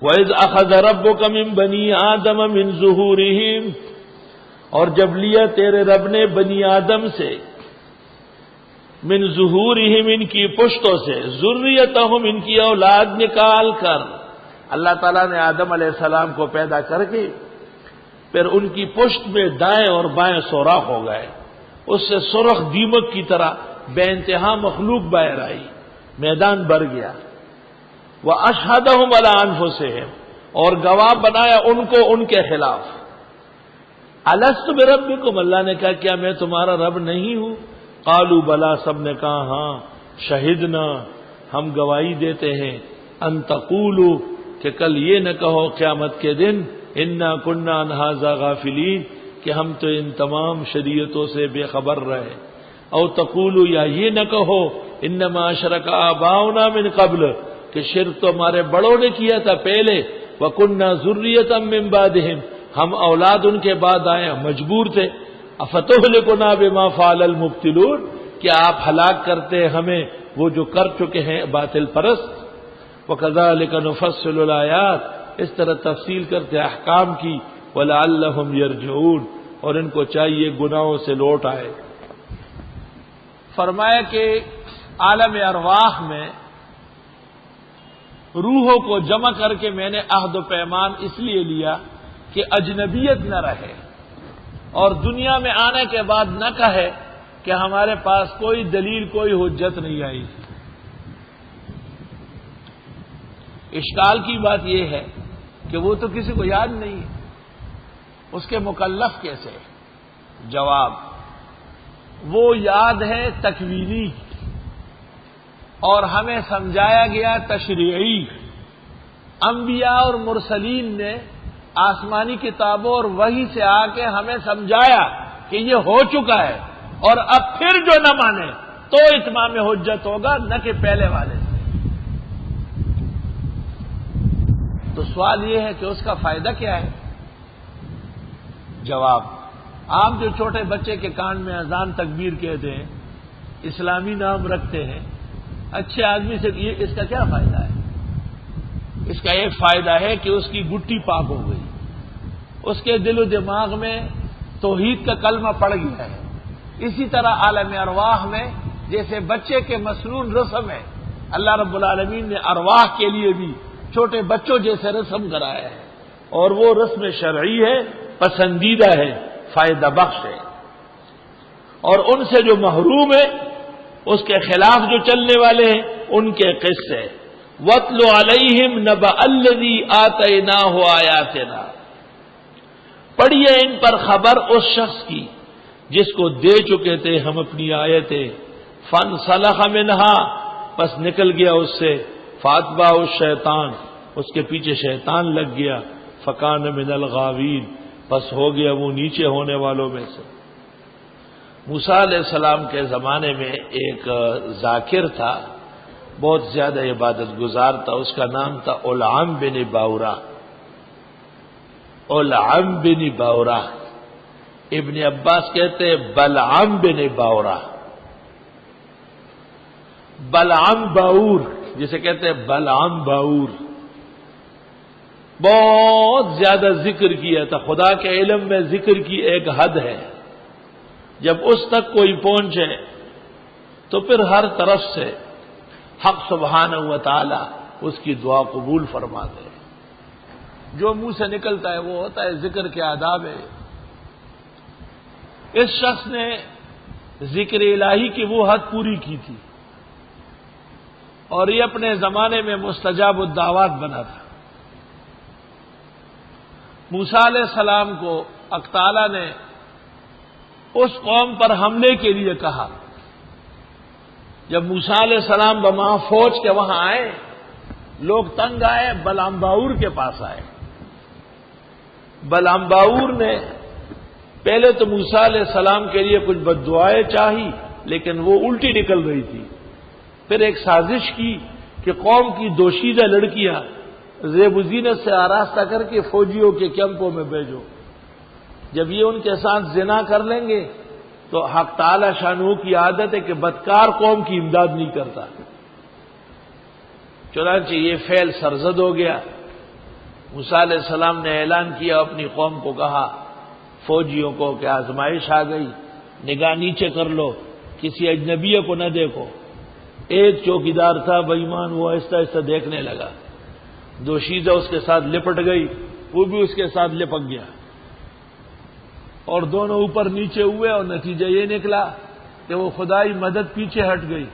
وَإِذْ أَخَذَ رَبُّكَ مِن بَنِي آدَمَ مِن ظُهُورِهِمْ، اور جب لیا تیرے رب نے بنی آدم سے، من ظہورہم ان کی پشتوں سے، ذریتہم ان کی اولاد نکال کر، اللہ تعالیٰ نے آدم علیہ السلام کو پیدا کر کے پھر ان کی پشت میں دائیں اور بائیں سوراخ ہو گئے، اس سے سرخ دیمک کی طرح بے انتہا مخلوق باہر آئی، میدان بھر گیا۔ وَأَشْهَدَهُمْ عَلَىٰ أَنفُسِهِمْ، اور گواہ بنایا ان کو ان کے خلاف۔ أَلَسْتُ بِرَبِّكُمْ، اللہ نے کہا کیا میں تمہارا رب نہیں ہوں؟ قالوا بلا، سب نے کہا ہاں، شہدنا، ہم گواہی دیتے ہیں، ان تقولوا، کہ کل یہ نہ کہو قیامت کے دن، انا كنا عن هذا غافلین، کہ ہم تو ان تمام شریعتوں سے بے خبر رہے، او تقولوا، یا یہ نہ کہو انما اشرک آباؤنا من قبل، کہ شرک تو ہمارے بڑوں نے کیا تھا پہلے، وَكُنَّا ذُرِّيَّةً مِّن بَعْدِهِمْ، ہم اولاد ان کے بعد آئے، مجبور تھے۔ اَفَتُهْلِكُنَا بِمَا فَعَلَ الْمُبْطِلُونَ، کیا آپ ہلاک کرتے ہمیں وہ جو کر چکے ہیں باطل پرست۔ وَكَذَلِكَ نُفَصِّلُ الْآيَاتِ، اس طرح تفصیل کرتے احکام کی، وَلَعَلَّهُمْ يَرْجِعُونَ، اور ان کو چاہیے گناہوں سے لوٹ آئے۔ فرمایا کہ عالم ارواح میں روحوں کو جمع کر کے میں نے عہد و پیمان اس لیے لیا کہ اجنبیت نہ رہے، اور دنیا میں آنے کے بعد نہ کہے کہ ہمارے پاس کوئی دلیل، کوئی حجت نہیں آئی۔ اشکال کی بات یہ ہے کہ وہ تو کسی کو یاد نہیں ہے، اس کے مکلف کیسے؟ جواب، وہ یاد ہے تکوینی، اور ہمیں سمجھایا گیا تشریعی۔ انبیاء اور مرسلین نے آسمانی کتابوں اور وحی سے آ کے ہمیں سمجھایا کہ یہ ہو چکا ہے، اور اب پھر جو نہ مانے تو اتمام حجت ہوگا، نہ کہ پہلے والے سے۔ تو سوال یہ ہے کہ اس کا فائدہ کیا ہے؟ جواب، آپ جو چھوٹے بچے کے کان میں اذان تکبیر کہتے ہیں، اسلامی نام رکھتے ہیں، اچھے آدمی سے، اس کا کیا فائدہ ہے؟ اس کا ایک فائدہ ہے کہ اس کی گٹی پاک ہو گئی، اس کے دل و دماغ میں توحید کا کلمہ پڑ گیا ہے۔ اسی طرح عالم ارواح میں جیسے بچے کے مسنون رسم ہے، اللہ رب العالمین نے ارواح کے لیے بھی چھوٹے بچوں جیسے رسم کرایا ہے، اور وہ رسم شرعی ہے، پسندیدہ ہے، فائدہ بخش ہے۔ اور ان سے جو محروم ہے، اس کے خلاف جو چلنے والے ہیں، ان کے قصے۔ وَاتْلُ عَلَيْهِمْ نَبَأَ الَّذِي آتَيْنَاهُ آيَاتِنَا، پڑھیے ان پر خبر اس شخص کی جس کو دے چکے تھے ہم اپنی آیتیں۔ فَانْسَلَخَ مِنْهَا، پس نکل گیا اس سے، فَأَتْبَعَهُ الشَّيْطَانُ، اس کے پیچھے شیطان لگ گیا، فَكَانَ مِنَ الْغَاوِينَ، پس ہو گیا وہ نیچے ہونے والوں میں سے۔ موسیٰ علیہ السلام کے زمانے میں ایک ذاکر تھا، بہت زیادہ عبادت گزار تھا، اس کا نام تھا العم بن باورا۔ العم بن باورا، ابن عباس کہتے ہیں بلعم بن باورا، بلعم باور جسے کہتے ہیں بلعم باور۔ بہت زیادہ ذکر کیا تھا، خدا کے علم میں ذکر کی ایک حد ہے، جب اس تک کوئی پہنچے تو پھر ہر طرف سے حق سبحانہ و تعالی اس کی دعا قبول فرماتے ہیں۔ جو منہ سے نکلتا ہے وہ ہوتا ہے، ذکر کے آداب ہے۔ اس شخص نے ذکر الہی کی وہ حد پوری کی تھی، اور یہ اپنے زمانے میں مستجاب الدعوات بنا تھا۔ موسیٰ علیہ السلام کو حق تعالی نے اس قوم پر حملے کے لیے کہا۔ جب موسیٰ علیہ السلام بما فوج کے وہاں آئے، لوگ تنگ آئے، بلعم باور کے پاس آئے۔ بلعم باور نے پہلے تو موسیٰ علیہ السلام کے لیے کچھ بد دعائیں چاہی، لیکن وہ الٹی نکل رہی تھی۔ پھر ایک سازش کی کہ قوم کی دوشیزہ لڑکیاں زیب و زینت سے آراستہ کر کے فوجیوں کے کیمپوں میں بھیجو، جب یہ ان کے ساتھ زنا کر لیں گے تو حق تعالی شانہ کی عادت ہے کہ بدکار قوم کی امداد نہیں کرتا۔ چنانچہ یہ فعل سرزد ہو گیا، موسیٰ علیہ السلام نے اعلان کیا، اپنی قوم کو کہا، فوجیوں کو، کہ آزمائش آ گئی، نگاہ نیچے کر لو، کسی اجنبی کو نہ دیکھو۔ ایک چوکیدار تھا بے ایمان، وہ آہستہ آہستہ دیکھنے لگا، دوشیزہ اس کے ساتھ لپٹ گئی، وہ بھی اس کے ساتھ لپک گیا، اور دونوں اوپر نیچے ہوئے، اور نتیجہ یہ نکلا کہ وہ خدائی مدد پیچھے ہٹ گئی،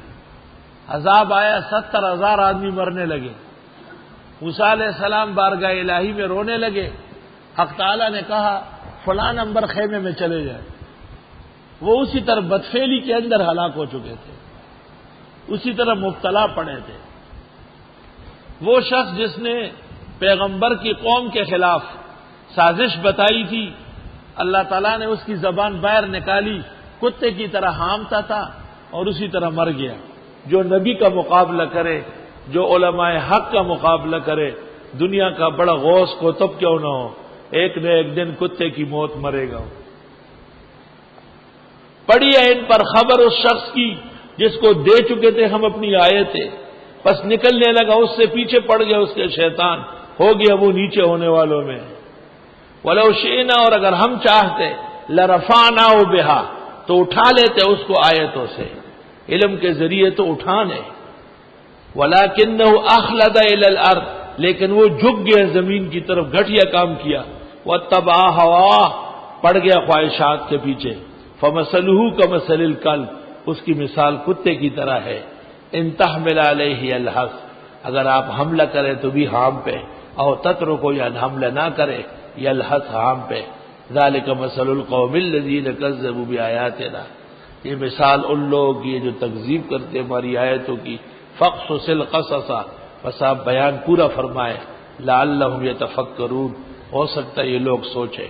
عذاب آیا، 70,000 آدمی مرنے لگے۔ موسیٰ علیہ السلام بارگاہ الہی میں رونے لگے، حق تعالیٰ نے کہا فلاں نمبر خیمے میں چلے جائے۔ وہ اسی طرح بدفعلی کے اندر ہلاک ہو چکے تھے، اسی طرح مبتلا پڑے تھے۔ وہ شخص جس نے پیغمبر کی قوم کے خلاف سازش بتائی تھی، اللہ تعالیٰ نے اس کی زبان باہر نکالی، کتے کی طرح ہامتا تھا اور اسی طرح مر گیا۔ جو نبی کا مقابلہ کرے، جو علماء حق کا مقابلہ کرے، دنیا کا بڑا غوث قطب کیوں نہ ہو، ایک نہ ایک دن کتے کی موت مرے گا۔ پڑھی ہے ان پر خبر اس شخص کی جس کو دے چکے تھے ہم اپنی آیتیں، بس نکلنے لگا، اس سے پیچھے پڑ گیا اس کے شیطان، ہو گیا وہ نیچے ہونے والوں میں۔ وَلَوْ شِئْنَا، اور اگر ہم چاہتے، لَرَفَعْنَاهُ بِهَا، تو اٹھا لیتے اس کو آیتوں سے، علم کے ذریعے تو اٹھانے۔ وَلَكِنَّهُ أَخْلَدَ إِلَى الْأَرْضِ، لیکن وہ جھک گیا زمین کی طرف، گھٹیا کام کیا۔ وَاتَّبَعَ هَوَاهُ، پڑ گیا خواہشات کے پیچھے۔ فَمَثَلُهُ كَمَثَلِ الْكَلْبِ، اس کی مثال کتے کی طرح ہے۔ إِن تَحْمِلْ عَلَيْهِ يَلْهَثْ، اگر آپ حملہ کریں تو بھی حام پہ، او تترکو، یا حملہ نہ کرے، یلحث حام پہ۔ ذَلِكَ مَثَلُ الْقَوْمِ الَّذِينَ كَذَّبُوا بِآيَاتِنَا، یہ مثال ان لوگوں کی جو تکذیب کرتے ہماری آیتوں کی۔ فَاقْصُصِ الْقَصَصَ، بس آپ بیان پورا فرمائے، لَعَلَّهُمْ يَتَفَكَّرُونَ، ہو سکتا ہے یہ لوگ سوچیں۔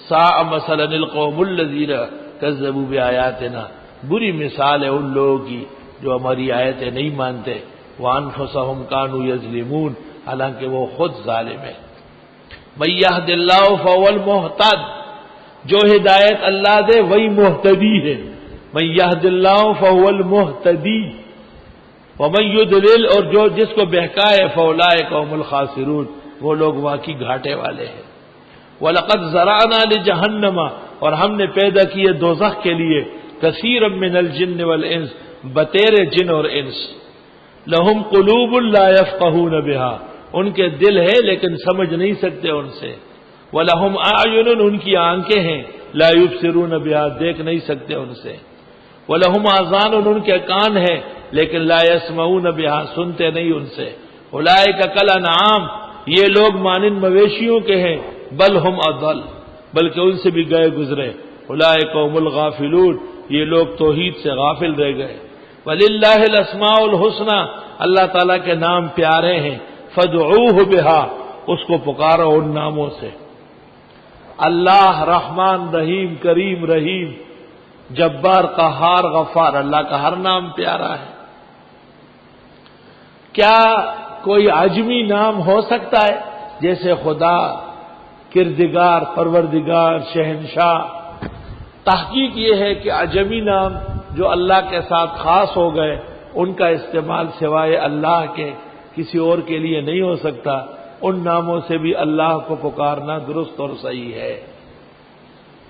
سَاءَ مَثَلًا الْقَوْمُ الَّذِينَ كَذَّبُوا بِآيَاتِنَا، بری مثال ہے ان لوگوں کی جو ہماری آیتیں نہیں مانتے۔ وَأَنفُسَهُمْ كَانُوا يَظْلِمُونَ، حالانکہ وہ خود ظالم ہے۔ مَن يَهْدِ اللَّهُ فَهُوَ الْمُهْتَدِ، جو ہدایت اللہ دے وہی مہتدی ہے۔ مَن يَهْدِ اللَّهُ فَهُوَ الْمُهْتَدِي وَمَن يُضْلِلْ، اور جو جس کو بہکائے، فَأُولَٰئِكَ هُمُ الْخَاسِرُونَ، وہ لوگ واقعی گھاٹے والے ہیں۔ وَلَقَدْ زَرَعْنَا لِجَهَنَّمَ، اور ہم نے پیدا کیے دوزخ کے لیے، کثیرا من الجن والانس، بتیرے جن اور انس۔ لہم قلوب لا یفقہون بہا، ان کے دل ہے لیکن سمجھ نہیں سکتے ان سے۔ وَلَهُمْ أَعْيُنٌ، ان کی آنکھیں ہیں، لا يبصرون بہا، دیکھ نہیں سکتے ان سے۔ وَلَهُمْ آذان، ان کے کان ہیں لیکن لا يسمعون بہا، سنتے نہیں ان سے۔ اولئک کالانعام، یہ لوگ مانند مویشیوں کے ہیں، بل ہم اضل، بلکہ ان سے بھی گئے گزرے۔ اولئک هم الغافلون، یہ لوگ توحید سے غافل رہ گئے۔ وَلِلَّهِ الْأَسْمَاءُ الْحُسْنَى، اللہ تعالیٰ کے نام پیارے ہیں، فَادْعُوهُ بِهَا، اس کو پکارو ان ناموں سے۔ اللہ رحمان رحیم کریم رحیم، جبار قہار غفار، اللہ کا ہر نام پیارا ہے۔ کیا کوئی عجمی نام ہو سکتا ہے جیسے خدا، کردگار، پروردگار، شہنشاہ؟ تحقیق یہ ہے کہ عجمی نام جو اللہ کے ساتھ خاص ہو گئے، ان کا استعمال سوائے اللہ کے کسی اور کے لیے نہیں ہو سکتا۔ ان ناموں سے بھی اللہ کو پکارنا درست اور صحیح ہے۔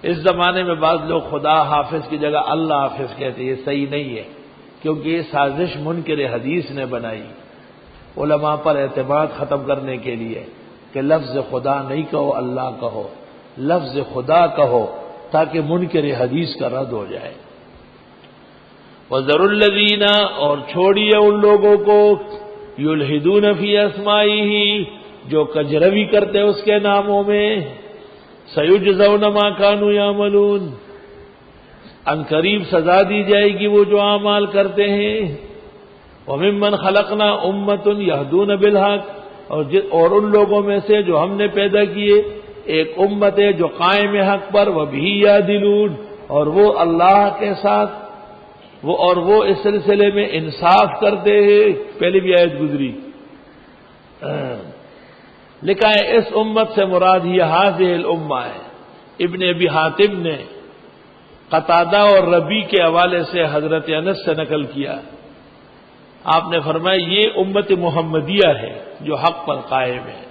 اس زمانے میں بعض لوگ خدا حافظ کی جگہ اللہ حافظ کہتے ہیں، یہ صحیح نہیں ہے، کیونکہ یہ سازش منکر حدیث نے بنائی علماء پر اعتماد ختم کرنے کے لیے، کہ لفظ خدا نہیں کہو، اللہ کہو، لفظ خدا کہو تاکہ منکر حدیث کا رد ہو جائے۔ وَذَرُوا الَّذِينَ، اور چھوڑیے ان لوگوں کو، یلحدون فی اسمائہ، جو کجروی کرتے اس کے ناموں میں، سیجزون ما کانوا یعملون، ان قریب سزا دی جائے گی وہ جو اعمال کرتے ہیں۔ وَمِمَّنْ خَلَقْنَا أُمَّةٌ يَهْدُونَ بِالْحَقِّ، اور ان لوگوں میں سے جو ہم نے پیدا کیے ایک امت ہے جو قائم حق پر، وَبِهِ يَعْدِلُونَ، اور وہ اللہ کے ساتھ وہ اس سلسلے میں انصاف کرتے ہیں۔ پہلے بھی آیت گزری، لکھا ہے اس امت سے مراد یہ هذه الامہ ہے۔ ابن ابی حاتم نے قتادہ اور ربی کے حوالے سے حضرت انس سے نقل کیا، آپ نے فرمایا یہ امت محمدیہ ہے جو حق پر قائم ہے۔